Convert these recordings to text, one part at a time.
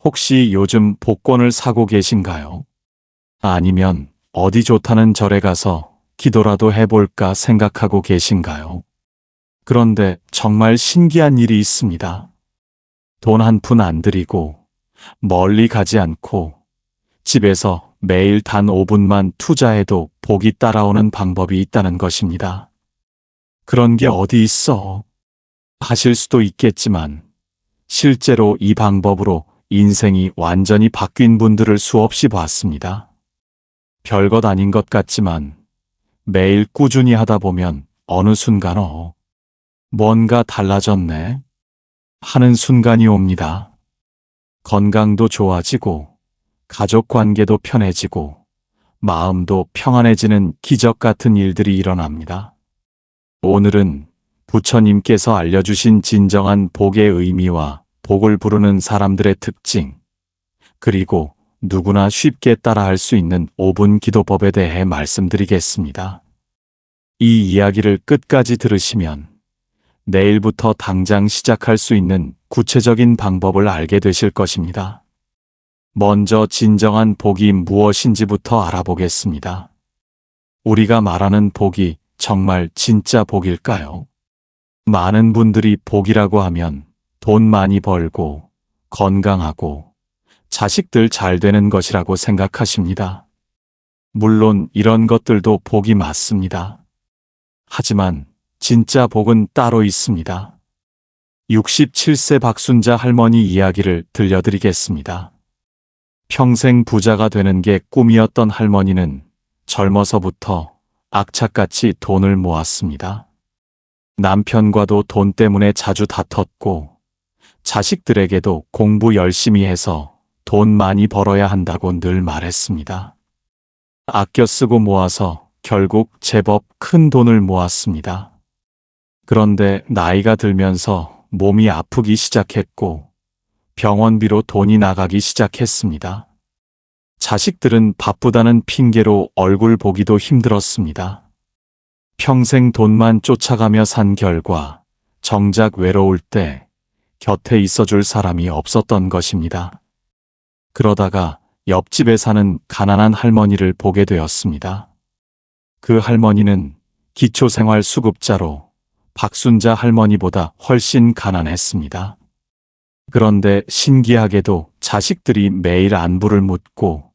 혹시 요즘 복권을 사고 계신가요? 아니면 어디 좋다는 절에 가서 기도라도 해볼까 생각하고 계신가요? 그런데 정말 신기한 일이 있습니다. 돈 한 푼 안 들이고 멀리 가지 않고 집에서 매일 단 5분만 투자해도 복이 따라오는 방법이 있다는 것입니다. 그런 게 어디 있어? 하실 수도 있겠지만 실제로 이 방법으로 인생이 완전히 바뀐 분들을 수없이 봤습니다. 별것 아닌 것 같지만 매일 꾸준히 하다 보면 어느 순간 뭔가 달라졌네 하는 순간이 옵니다. 건강도 좋아지고 가족 관계도 편해지고 마음도 평안해지는 기적 같은 일들이 일어납니다. 오늘은 부처님께서 알려주신 진정한 복의 의미와 복을 부르는 사람들의 특징, 그리고 누구나 쉽게 따라할 수 있는 5분 기도법에 대해 말씀드리겠습니다. 이 이야기를 끝까지 들으시면 내일부터 당장 시작할 수 있는 구체적인 방법을 알게 되실 것입니다. 먼저 진정한 복이 무엇인지부터 알아보겠습니다. 우리가 말하는 복이 정말 진짜 복일까요? 많은 분들이 복이라고 하면 돈 많이 벌고 건강하고 자식들 잘 되는 것이라고 생각하십니다. 물론 이런 것들도 복이 맞습니다. 하지만 진짜 복은 따로 있습니다. 67세 박순자 할머니 이야기를 들려드리겠습니다. 평생 부자가 되는 게 꿈이었던 할머니는 젊어서부터 악착같이 돈을 모았습니다. 남편과도 돈 때문에 자주 다퉜고 자식들에게도 공부 열심히 해서 돈 많이 벌어야 한다고 늘 말했습니다. 아껴 쓰고 모아서 결국 제법 큰 돈을 모았습니다. 그런데 나이가 들면서 몸이 아프기 시작했고 병원비로 돈이 나가기 시작했습니다. 자식들은 바쁘다는 핑계로 얼굴 보기도 힘들었습니다. 평생 돈만 쫓아가며 산 결과 정작 외로울 때 곁에 있어줄 사람이 없었던 것입니다. 그러다가 옆집에 사는 가난한 할머니를 보게 되었습니다. 그 할머니는 기초생활수급자로 박순자 할머니보다 훨씬 가난했습니다. 그런데 신기하게도 자식들이 매일 안부를 묻고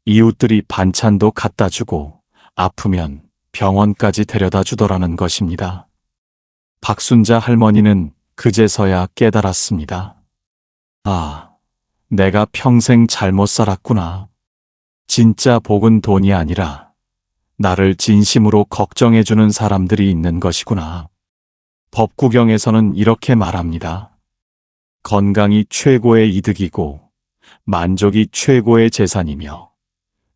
이웃들이 반찬도 갖다 주고 아프면 병원까지 데려다 주더라는 것입니다. 박순자 할머니는 그제서야 깨달았습니다. 아, 내가 평생 잘못 살았구나. 진짜 복은 돈이 아니라 나를 진심으로 걱정해주는 사람들이 있는 것이구나. 법구경에서는 이렇게 말합니다. 건강이 최고의 이득이고 만족이 최고의 재산이며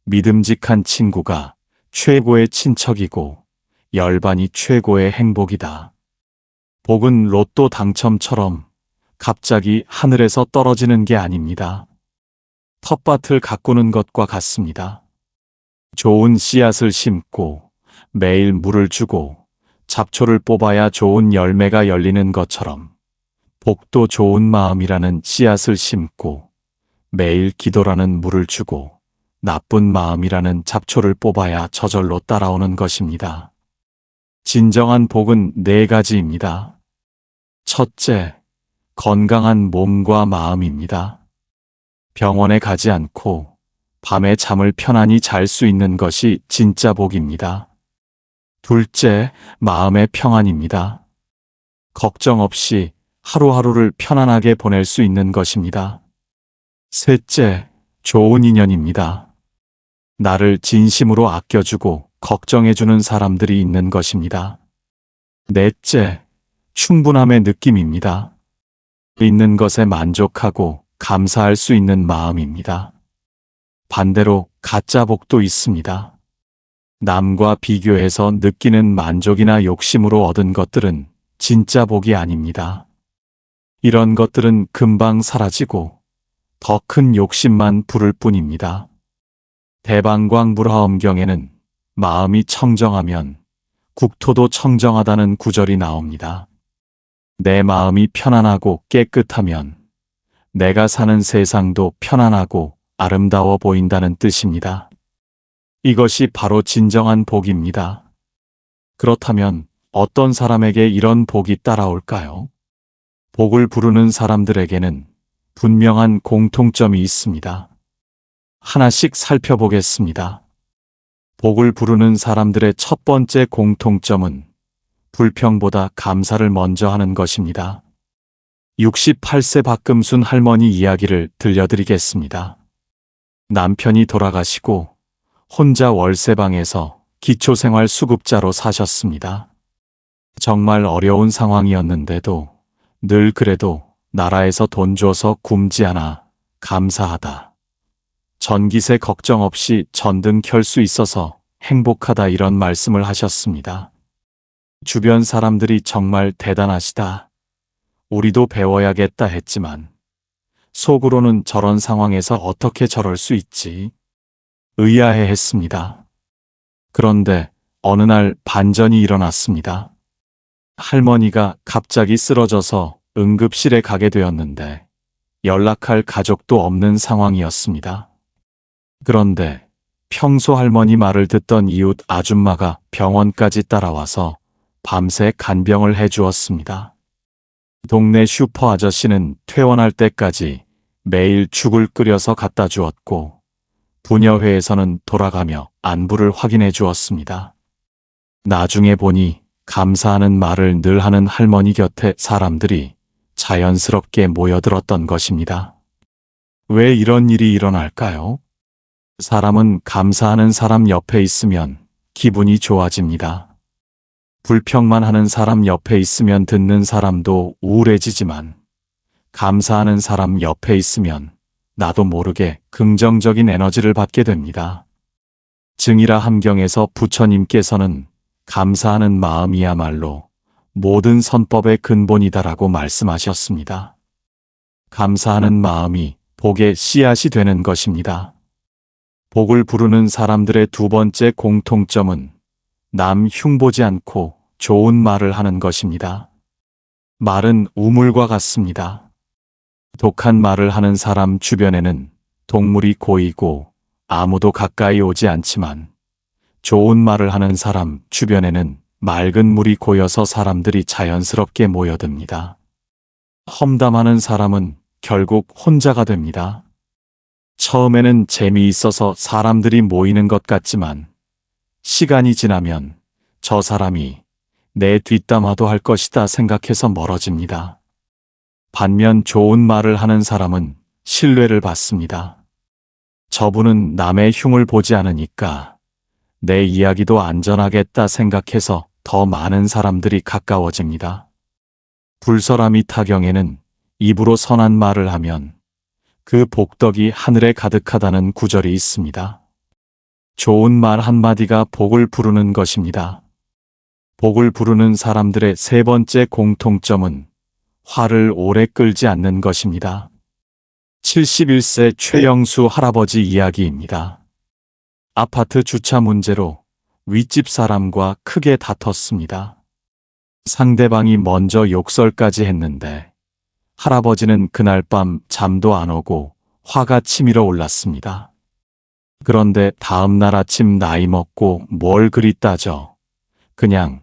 믿음직한 친구가 최고의 친척이고 열반이 최고의 행복이다. 복은 로또 당첨처럼 갑자기 하늘에서 떨어지는 게 아닙니다. 텃밭을 가꾸는 것과 같습니다. 좋은 씨앗을 심고 매일 물을 주고 잡초를 뽑아야 좋은 열매가 열리는 것처럼 복도 좋은 마음이라는 씨앗을 심고 매일 기도라는 물을 주고 나쁜 마음이라는 잡초를 뽑아야 저절로 따라오는 것입니다. 진정한 복은 4가지입니다. 첫째, 건강한 몸과 마음입니다. 병원에 가지 않고 밤에 잠을 편안히 잘 수 있는 것이 진짜 복입니다. 둘째, 마음의 평안입니다. 걱정 없이 하루하루를 편안하게 보낼 수 있는 것입니다. 셋째, 좋은 인연입니다. 나를 진심으로 아껴주고 걱정해주는 사람들이 있는 것입니다. 넷째, 충분함의 느낌입니다. 있는 것에 만족하고 감사할 수 있는 마음입니다. 반대로 가짜 복도 있습니다. 남과 비교해서 느끼는 만족이나 욕심으로 얻은 것들은 진짜 복이 아닙니다. 이런 것들은 금방 사라지고 더 큰 욕심만 부를 뿐입니다. 대방광불화엄경에는 마음이 청정하면 국토도 청정하다는 구절이 나옵니다. 내 마음이 편안하고 깨끗하면 내가 사는 세상도 편안하고 아름다워 보인다는 뜻입니다. 이것이 바로 진정한 복입니다. 그렇다면 어떤 사람에게 이런 복이 따라올까요? 복을 부르는 사람들에게는 분명한 공통점이 있습니다. 하나씩 살펴보겠습니다. 복을 부르는 사람들의 첫 번째 공통점은 불평보다 감사를 먼저 하는 것입니다. 68세 박금순 할머니 이야기를 들려드리겠습니다. 남편이 돌아가시고 혼자 월세방에서 기초생활 수급자로 사셨습니다. 정말 어려운 상황이었는데도 늘 그래도 나라에서 돈 줘서 굶지 않아 감사하다. 전기세 걱정 없이 전등 켤 수 있어서 행복하다 이런 말씀을 하셨습니다. 주변 사람들이 정말 대단하시다. 우리도 배워야겠다 했지만 속으로는 저런 상황에서 어떻게 저럴 수 있지? 의아해 했습니다. 그런데 어느 날 반전이 일어났습니다. 할머니가 갑자기 쓰러져서 응급실에 가게 되었는데 연락할 가족도 없는 상황이었습니다. 그런데 평소 할머니 말을 듣던 이웃 아줌마가 병원까지 따라와서 밤새 간병을 해주었습니다. 동네 슈퍼 아저씨는 퇴원할 때까지 매일 죽을 끓여서 갖다 주었고 부녀회에서는 돌아가며 안부를 확인해 주었습니다. 나중에 보니 감사하는 말을 늘 하는 할머니 곁에 사람들이 자연스럽게 모여들었던 것입니다. 왜 이런 일이 일어날까요? 사람은 감사하는 사람 옆에 있으면 기분이 좋아집니다. 불평만 하는 사람 옆에 있으면 듣는 사람도 우울해지지만 감사하는 사람 옆에 있으면 나도 모르게 긍정적인 에너지를 받게 됩니다. 증이라 함경에서 부처님께서는 감사하는 마음이야말로 모든 선법의 근본이다라고 말씀하셨습니다. 감사하는 마음이 복의 씨앗이 되는 것입니다. 복을 부르는 사람들의 두 번째 공통점은 남 흉보지 않고 좋은 말을 하는 것입니다. 말은 우물과 같습니다. 독한 말을 하는 사람 주변에는 동물이 고이고 아무도 가까이 오지 않지만 좋은 말을 하는 사람 주변에는 맑은 물이 고여서 사람들이 자연스럽게 모여듭니다. 험담하는 사람은 결국 혼자가 됩니다. 처음에는 재미있어서 사람들이 모이는 것 같지만 시간이 지나면 저 사람이 내 뒷담화도 할 것이다 생각해서 멀어집니다. 반면 좋은 말을 하는 사람은 신뢰를 받습니다. 저분은 남의 흉을 보지 않으니까 내 이야기도 안전하겠다 생각해서 더 많은 사람들이 가까워집니다. 불설아미 타경에는 입으로 선한 말을 하면 그 복덕이 하늘에 가득하다는 구절이 있습니다. 좋은 말 한마디가 복을 부르는 것입니다. 복을 부르는 사람들의 세 번째 공통점은 화를 오래 끌지 않는 것입니다. 71세 최영수 할아버지 이야기입니다. 아파트 주차 문제로 윗집 사람과 크게 다퉜습니다. 상대방이 먼저 욕설까지 했는데 할아버지는 그날 밤 잠도 안 오고 화가 치밀어 올랐습니다. 그런데 다음 날 아침 나이 먹고 뭘 그리 따져. 그냥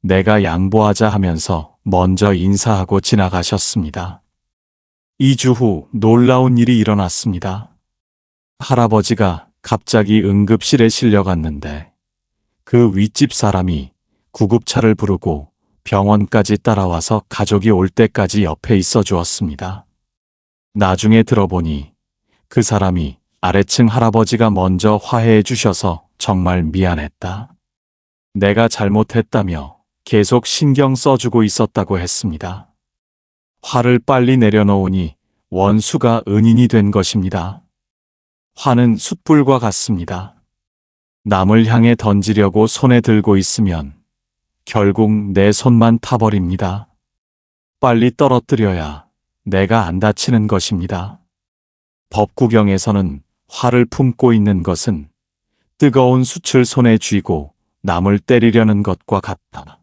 내가 양보하자 하면서 먼저 인사하고 지나가셨습니다. 2주 후 놀라운 일이 일어났습니다. 할아버지가 갑자기 응급실에 실려갔는데 그 윗집 사람이 구급차를 부르고 병원까지 따라와서 가족이 올 때까지 옆에 있어 주었습니다. 나중에 들어보니 그 사람이 아래층 할아버지가 먼저 화해해 주셔서 정말 미안했다. 내가 잘못했다며 계속 신경 써주고 있었다고 했습니다. 화를 빨리 내려놓으니 원수가 은인이 된 것입니다. 화는 숯불과 같습니다. 남을 향해 던지려고 손에 들고 있으면 결국 내 손만 타버립니다. 빨리 떨어뜨려야 내가 안 다치는 것입니다. 법구경에서는 화를 품고 있는 것은 뜨거운 숯을 손에 쥐고 남을 때리려는 것과 같다.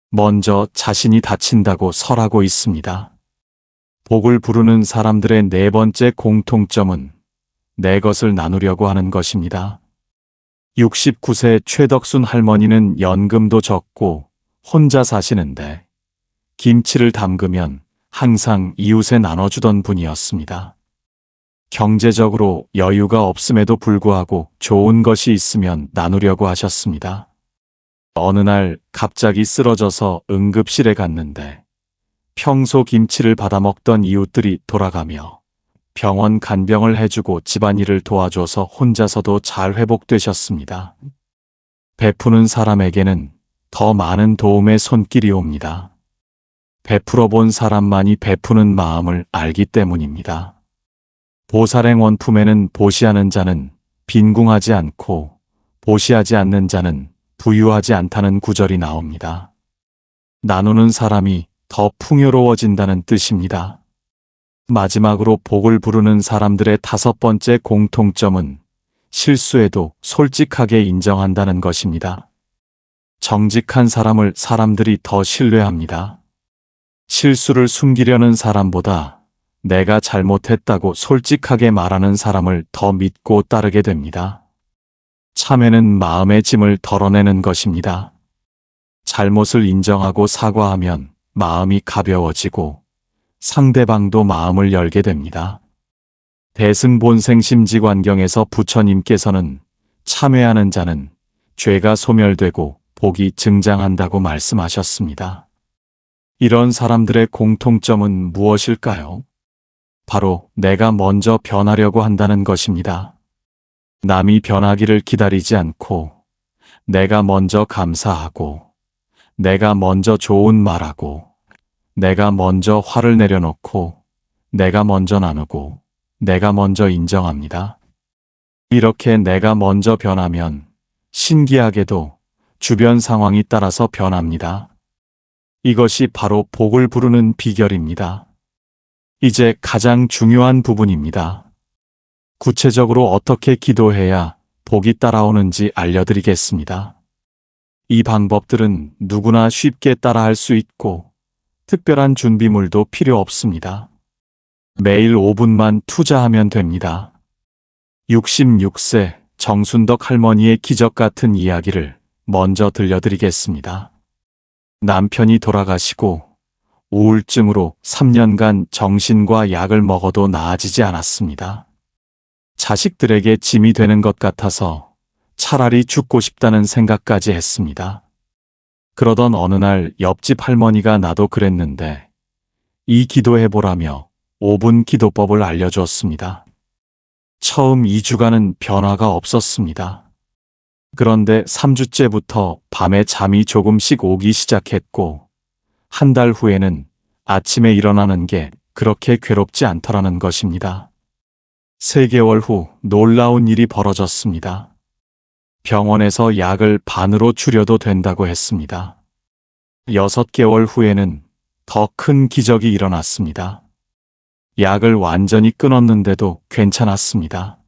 먼저 자신이 다친다고 설하고 있습니다. 복을 부르는 사람들의 네 번째 공통점은 내 것을 나누려고 하는 것입니다. 69세 최덕순 할머니는 연금도 적고 혼자 사시는데 김치를 담그면 항상 이웃에 나눠주던 분이었습니다. 경제적으로 여유가 없음에도 불구하고 좋은 것이 있으면 나누려고 하셨습니다. 어느 날 갑자기 쓰러져서 응급실에 갔는데 평소 김치를 받아 먹던 이웃들이 돌아가며 병원 간병을 해주고 집안일을 도와줘서 혼자서도 잘 회복되셨습니다. 베푸는 사람에게는 더 많은 도움의 손길이 옵니다. 베풀어 본 사람만이 베푸는 마음을 알기 때문입니다. 보살행원 품에는 보시하는 자는 빈궁하지 않고 보시하지 않는 자는 부유하지 않다는 구절이 나옵니다. 나누는 사람이 더 풍요로워진다는 뜻입니다. 마지막으로 복을 부르는 사람들의 다섯 번째 공통점은 실수에도 솔직하게 인정한다는 것입니다. 정직한 사람을 사람들이 더 신뢰합니다. 실수를 숨기려는 사람보다 내가 잘못했다고 솔직하게 말하는 사람을 더 믿고 따르게 됩니다. 참회는 마음의 짐을 덜어내는 것입니다. 잘못을 인정하고 사과하면 마음이 가벼워지고 상대방도 마음을 열게 됩니다. 대승본생심지관경에서 부처님께서는 참회하는 자는 죄가 소멸되고 복이 증장한다고 말씀하셨습니다. 이런 사람들의 공통점은 무엇일까요? 바로 내가 먼저 변하려고 한다는 것입니다. 남이 변하기를 기다리지 않고 내가 먼저 감사하고 내가 먼저 좋은 말하고 내가 먼저 화를 내려놓고 내가 먼저 나누고 내가 먼저 인정합니다. 이렇게 내가 먼저 변하면 신기하게도 주변 상황이 따라서 변합니다. 이것이 바로 복을 부르는 비결입니다. 이제 가장 중요한 부분입니다. 구체적으로 어떻게 기도해야 복이 따라오는지 알려드리겠습니다. 이 방법들은 누구나 쉽게 따라할 수 있고 특별한 준비물도 필요 없습니다. 매일 5분만 투자하면 됩니다. 66세 정순덕 할머니의 기적 같은 이야기를 먼저 들려드리겠습니다. 남편이 돌아가시고 우울증으로 3년간 정신과 약을 먹어도 나아지지 않았습니다. 자식들에게 짐이 되는 것 같아서 차라리 죽고 싶다는 생각까지 했습니다. 그러던 어느 날 옆집 할머니가 나도 그랬는데 이 기도해보라며 5분 기도법을 알려주었습니다. 처음 2주간은 변화가 없었습니다. 그런데 3주째부터 밤에 잠이 조금씩 오기 시작했고 한 달 후에는 아침에 일어나는 게 그렇게 괴롭지 않더라는 것입니다. 3개월 후 놀라운 일이 벌어졌습니다. 병원에서 약을 반으로 줄여도 된다고 했습니다. 6개월 후에는 더 큰 기적이 일어났습니다. 약을 완전히 끊었는데도 괜찮았습니다.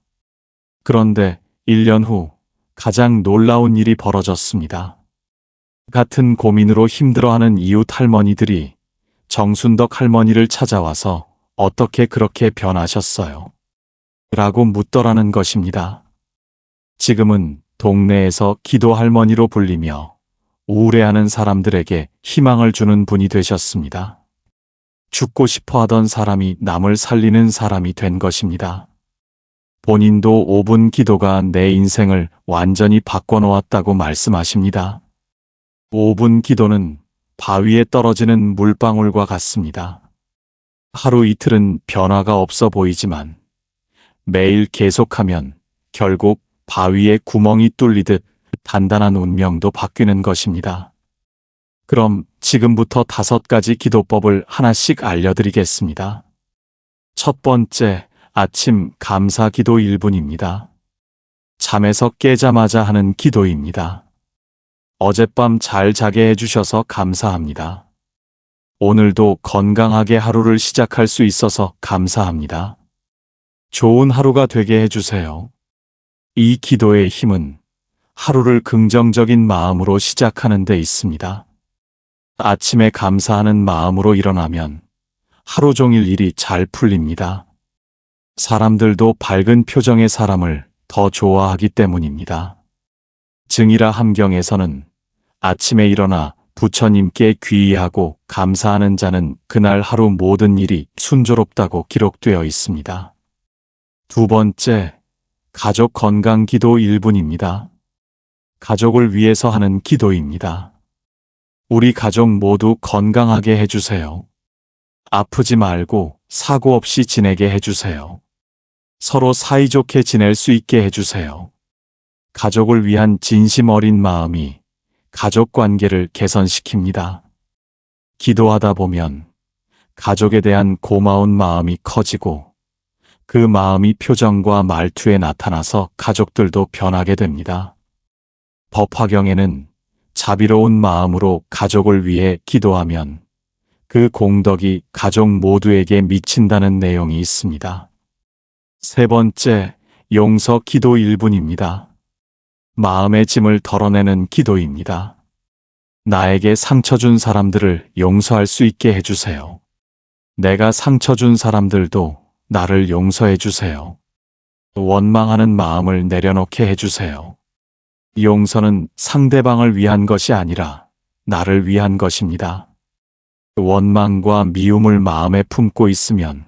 그런데 1년 후 가장 놀라운 일이 벌어졌습니다. 같은 고민으로 힘들어하는 이웃 할머니들이 정순덕 할머니를 찾아와서 어떻게 그렇게 변하셨어요? 라고 묻더라는 것입니다. 지금은 동네에서 기도 할머니로 불리며 우울해하는 사람들에게 희망을 주는 분이 되셨습니다. 죽고 싶어 하던 사람이 남을 살리는 사람이 된 것입니다. 본인도 5분 기도가 내 인생을 완전히 바꿔놓았다고 말씀하십니다. 5분 기도는 바위에 떨어지는 물방울과 같습니다. 하루 이틀은 변화가 없어 보이지만 매일 계속하면 결국 바위에 구멍이 뚫리듯 단단한 운명도 바뀌는 것입니다. 그럼 지금부터 5가지 기도법을 하나씩 알려드리겠습니다. 첫 번째, 아침 감사 기도 1분입니다. 잠에서 깨자마자 하는 기도입니다. 어젯밤 잘 자게 해주셔서 감사합니다. 오늘도 건강하게 하루를 시작할 수 있어서 감사합니다. 좋은 하루가 되게 해주세요. 이 기도의 힘은 하루를 긍정적인 마음으로 시작하는 데 있습니다. 아침에 감사하는 마음으로 일어나면 하루 종일 일이 잘 풀립니다. 사람들도 밝은 표정의 사람을 더 좋아하기 때문입니다. 증이라 함경에서는 아침에 일어나 부처님께 귀의하고 감사하는 자는 그날 하루 모든 일이 순조롭다고 기록되어 있습니다. 두 번째, 가족 건강 기도 1분입니다. 가족을 위해서 하는 기도입니다. 우리 가족 모두 건강하게 해주세요. 아프지 말고 사고 없이 지내게 해주세요. 서로 사이좋게 지낼 수 있게 해주세요. 가족을 위한 진심 어린 마음이 가족 관계를 개선시킵니다. 기도하다 보면 가족에 대한 고마운 마음이 커지고 그 마음이 표정과 말투에 나타나서 가족들도 변하게 됩니다. 법화경에는 자비로운 마음으로 가족을 위해 기도하면 그 공덕이 가족 모두에게 미친다는 내용이 있습니다. 세 번째, 용서 기도 1분입니다. 마음의 짐을 덜어내는 기도입니다. 나에게 상처 준 사람들을 용서할 수 있게 해주세요. 내가 상처 준 사람들도 나를 용서해 주세요. 원망하는 마음을 내려놓게 해주세요. 용서는 상대방을 위한 것이 아니라 나를 위한 것입니다. 원망과 미움을 마음에 품고 있으면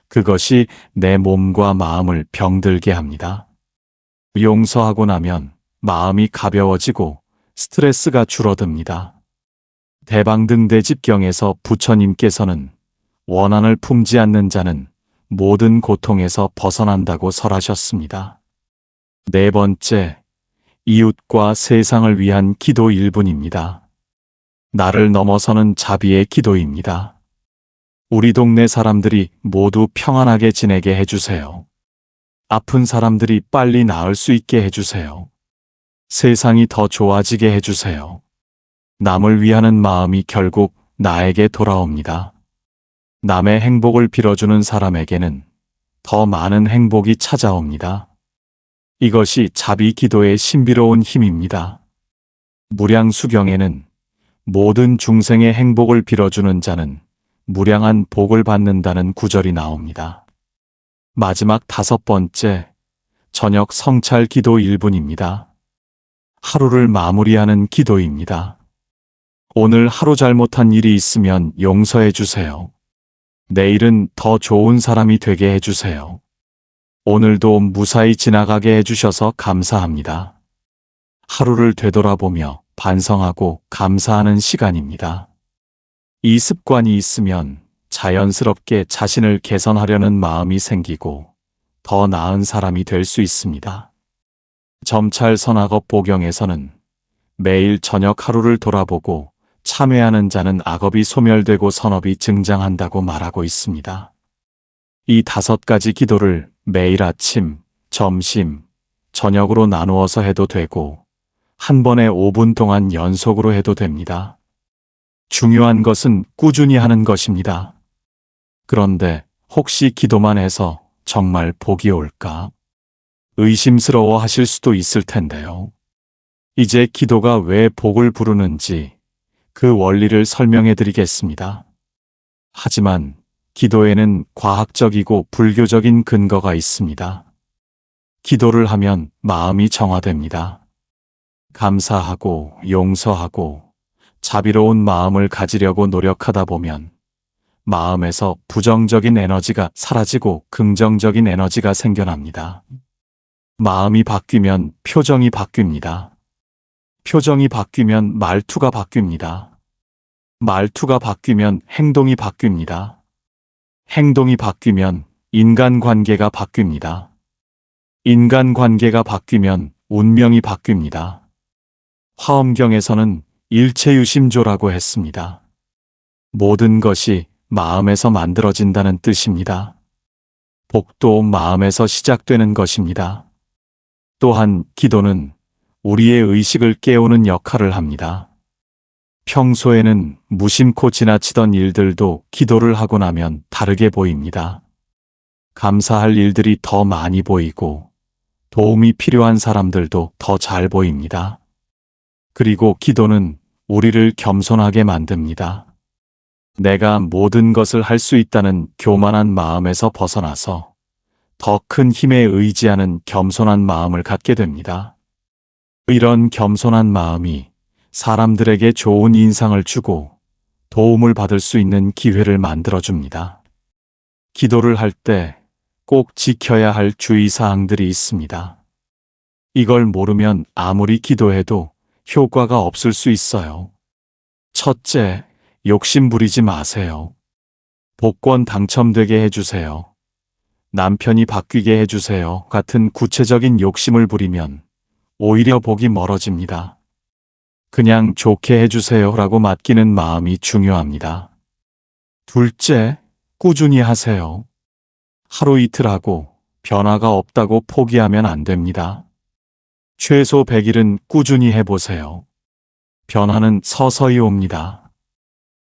그것이 내 몸과 마음을 병들게 합니다. 용서하고 나면 마음이 가벼워지고 스트레스가 줄어듭니다. 대방등대집경에서 부처님께서는 원한을 품지 않는 자는 모든 고통에서 벗어난다고 설하셨습니다. 네 번째, 이웃과 세상을 위한 기도 1분입니다. 나를 넘어서는 자비의 기도입니다. 우리 동네 사람들이 모두 평안하게 지내게 해주세요. 아픈 사람들이 빨리 나을 수 있게 해주세요. 세상이 더 좋아지게 해주세요. 남을 위하는 마음이 결국 나에게 돌아옵니다. 남의 행복을 빌어주는 사람에게는 더 많은 행복이 찾아옵니다. 이것이 자비 기도의 신비로운 힘입니다. 무량수경에는 모든 중생의 행복을 빌어주는 자는 무량한 복을 받는다는 구절이 나옵니다. 마지막 다섯 번째, 저녁 성찰 기도 1분입니다. 하루를 마무리하는 기도입니다. 오늘 하루 잘못한 일이 있으면 용서해 주세요. 내일은 더 좋은 사람이 되게 해주세요. 오늘도 무사히 지나가게 해주셔서 감사합니다. 하루를 되돌아보며 반성하고 감사하는 시간입니다. 이 습관이 있으면 자연스럽게 자신을 개선하려는 마음이 생기고 더 나은 사람이 될 수 있습니다. 점찰 선악업 보경에서는 매일 저녁 하루를 돌아보고 참회하는 자는 악업이 소멸되고 선업이 증장한다고 말하고 있습니다. 이 5가지 기도를 매일 아침, 점심, 저녁으로 나누어서 해도 되고 한 번에 5분 동안 연속으로 해도 됩니다. 중요한 것은 꾸준히 하는 것입니다. 그런데 혹시 기도만 해서 정말 복이 올까? 의심스러워 하실 수도 있을 텐데요. 이제 기도가 왜 복을 부르는지 그 원리를 설명해 드리겠습니다. 하지만 기도에는 과학적이고 불교적인 근거가 있습니다. 기도를 하면 마음이 정화됩니다. 감사하고 용서하고 자비로운 마음을 가지려고 노력하다 보면 마음에서 부정적인 에너지가 사라지고 긍정적인 에너지가 생겨납니다. 마음이 바뀌면 표정이 바뀝니다. 표정이 바뀌면 말투가 바뀝니다. 말투가 바뀌면 행동이 바뀝니다. 행동이 바뀌면 인간관계가 바뀝니다. 인간관계가 바뀌면 운명이 바뀝니다. 화엄경에서는 일체유심조라고 했습니다. 모든 것이 마음에서 만들어진다는 뜻입니다. 복도 마음에서 시작되는 것입니다. 또한 기도는 우리의 의식을 깨우는 역할을 합니다. 평소에는 무심코 지나치던 일들도 기도를 하고 나면 다르게 보입니다. 감사할 일들이 더 많이 보이고 도움이 필요한 사람들도 더 잘 보입니다. 그리고 기도는 우리를 겸손하게 만듭니다. 내가 모든 것을 할 수 있다는 교만한 마음에서 벗어나서 더 큰 힘에 의지하는 겸손한 마음을 갖게 됩니다. 이런 겸손한 마음이 사람들에게 좋은 인상을 주고 도움을 받을 수 있는 기회를 만들어줍니다. 기도를 할 때 꼭 지켜야 할 주의사항들이 있습니다. 이걸 모르면 아무리 기도해도 효과가 없을 수 있어요. 첫째, 욕심 부리지 마세요. 복권 당첨되게 해주세요. 남편이 바뀌게 해주세요. 같은 구체적인 욕심을 부리면 오히려 복이 멀어집니다. 그냥 좋게 해주세요라고 맡기는 마음이 중요합니다. 둘째, 꾸준히 하세요. 하루 이틀 하고 변화가 없다고 포기하면 안 됩니다. 최소 100일은 꾸준히 해보세요. 변화는 서서히 옵니다.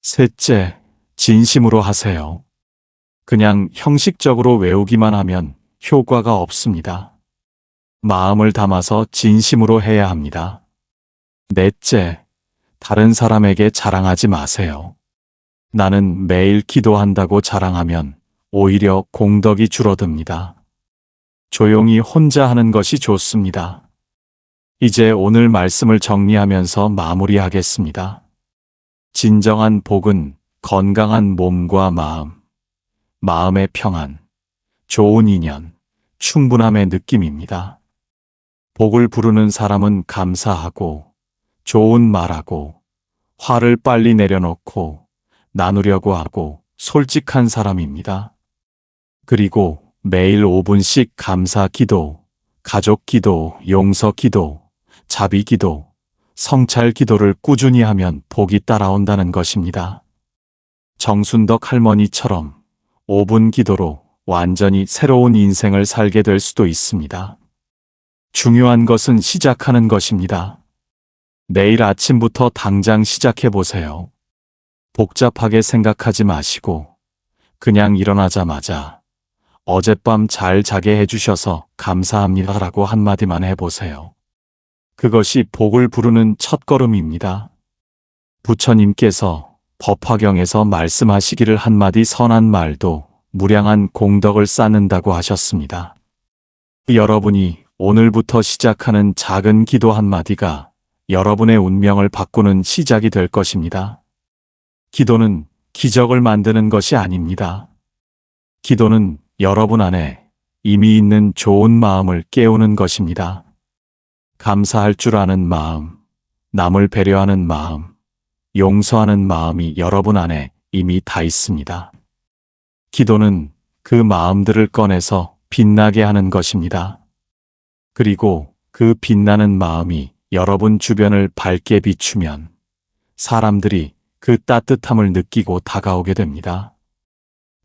셋째, 진심으로 하세요. 그냥 형식적으로 외우기만 하면 효과가 없습니다. 마음을 담아서 진심으로 해야 합니다. 넷째, 다른 사람에게 자랑하지 마세요. 나는 매일 기도한다고 자랑하면 오히려 공덕이 줄어듭니다. 조용히 혼자 하는 것이 좋습니다. 이제 오늘 말씀을 정리하면서 마무리하겠습니다. 진정한 복은 건강한 몸과 마음, 마음의 평안, 좋은 인연, 충분함의 느낌입니다. 복을 부르는 사람은 감사하고, 좋은 말하고, 화를 빨리 내려놓고, 나누려고 하고, 솔직한 사람입니다. 그리고 매일 5분씩 감사 기도, 가족 기도, 용서 기도, 자비 기도, 성찰 기도를 꾸준히 하면 복이 따라온다는 것입니다. 정순덕 할머니처럼 5분 기도로 완전히 새로운 인생을 살게 될 수도 있습니다. 중요한 것은 시작하는 것입니다. 내일 아침부터 당장 시작해 보세요. 복잡하게 생각하지 마시고 그냥 일어나자마자 어젯밤 잘 자게 해주셔서 감사합니다라고 한마디만 해보세요. 그것이 복을 부르는 첫걸음입니다. 부처님께서 법화경에서 말씀하시기를 한마디 선한 말도 무량한 공덕을 쌓는다고 하셨습니다. 여러분이 오늘부터 시작하는 작은 기도 한마디가 여러분의 운명을 바꾸는 시작이 될 것입니다. 기도는 기적을 만드는 것이 아닙니다. 기도는 여러분 안에 이미 있는 좋은 마음을 깨우는 것입니다. 감사할 줄 아는 마음, 남을 배려하는 마음, 용서하는 마음이 여러분 안에 이미 다 있습니다. 기도는 그 마음들을 꺼내서 빛나게 하는 것입니다. 그리고 그 빛나는 마음이 여러분 주변을 밝게 비추면 사람들이 그 따뜻함을 느끼고 다가오게 됩니다.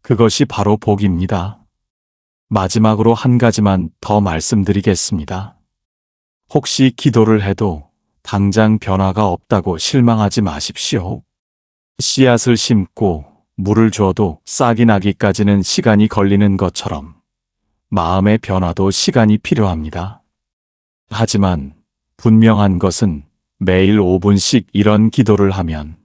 그것이 바로 복입니다. 마지막으로 한 가지만 더 말씀드리겠습니다. 혹시 기도를 해도 당장 변화가 없다고 실망하지 마십시오. 씨앗을 심고 물을 줘도 싹이 나기까지는 시간이 걸리는 것처럼 마음의 변화도 시간이 필요합니다. 하지만 분명한 것은 매일 5분씩 이런 기도를 하면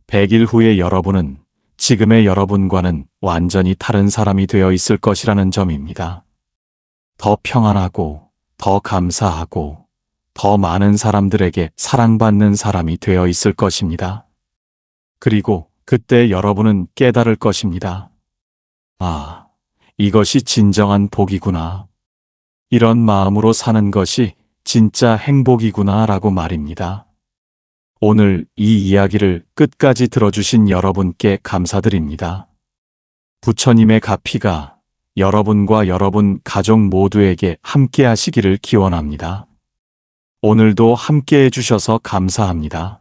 100일 후에 여러분은 지금의 여러분과는 완전히 다른 사람이 되어 있을 것이라는 점입니다. 더 평안하고, 더 감사하고, 더 많은 사람들에게 사랑받는 사람이 되어 있을 것입니다. 그리고 그때 여러분은 깨달을 것입니다. 아, 이것이 진정한 복이구나. 이런 마음으로 사는 것이 진짜 행복이구나 라고 말입니다. 오늘 이 이야기를 끝까지 들어주신 여러분께 감사드립니다. 부처님의 가피가 여러분과 여러분 가족 모두에게 함께 하시기를 기원합니다. 오늘도 함께 해주셔서 감사합니다.